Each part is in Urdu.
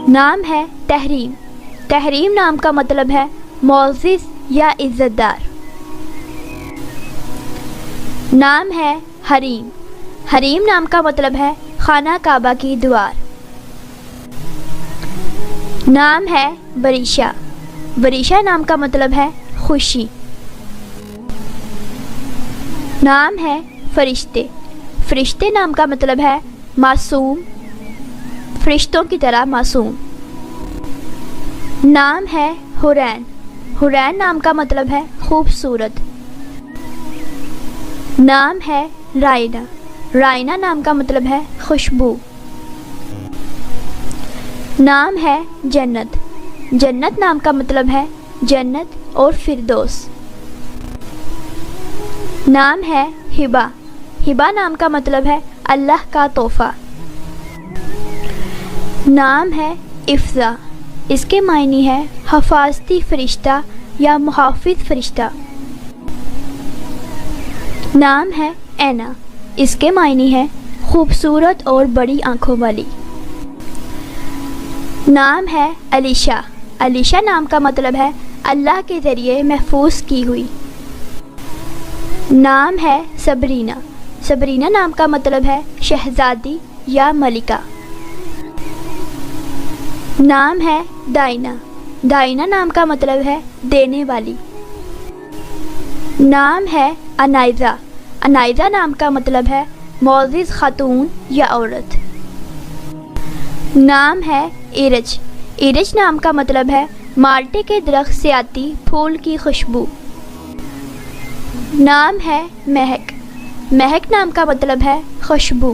نام ہے تحریم. تحریم نام کا مطلب ہے معزز یا عزت دار. نام ہے حریم. حریم نام کا مطلب ہے خانہ کعبہ کی دیوار. نام ہے بریشہ. بریشہ نام کا مطلب ہے خوشی. نام ہے فرشتے. فرشتے نام کا مطلب ہے معصوم، فرشتوں کی طرح معصوم. نام ہے حورین. حورین نام کا مطلب ہے خوبصورت. نام ہے رائنہ. رائنہ نام کا مطلب ہے خوشبو. نام ہے جنت. جنت نام کا مطلب ہے جنت اور فردوس. نام ہے ہبہ. ہبہ نام کا مطلب ہے اللہ کا تحفہ. نام ہے افضا. اس کے معنی ہے حفاظتی فرشتہ یا محافظ فرشتہ. نام ہے اینا. اس کے معنی ہے خوبصورت اور بڑی آنکھوں والی. نام ہے علیشہ. علیشہ نام کا مطلب ہے اللہ کے ذریعے محفوظ کی ہوئی. نام ہے صبرینہ. صبرینہ نام کا مطلب ہے شہزادی یا ملکہ. نام ہے دائنہ. دائنہ نام کا مطلب ہے دینے والی. نام ہے انائزہ. انائزہ نام کا مطلب ہے معزز خاتون یا عورت. نام ہے ایرج. ایرج نام کا مطلب ہے مالٹے کے درخت سے آتی پھول کی خوشبو. نام ہے مہک. مہک نام کا مطلب ہے خوشبو.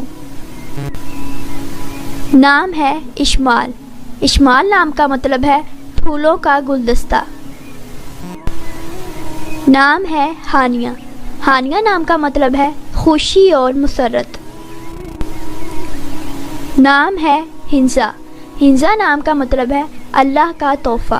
نام ہے اشمال. اشمال نام کا مطلب ہے پھولوں کا گلدستہ. نام ہے ہانیہ. ہانیہ نام کا مطلب ہے خوشی اور مسرت. نام ہے ہنزا. ہنزا نام کا مطلب ہے اللہ کا تحفہ.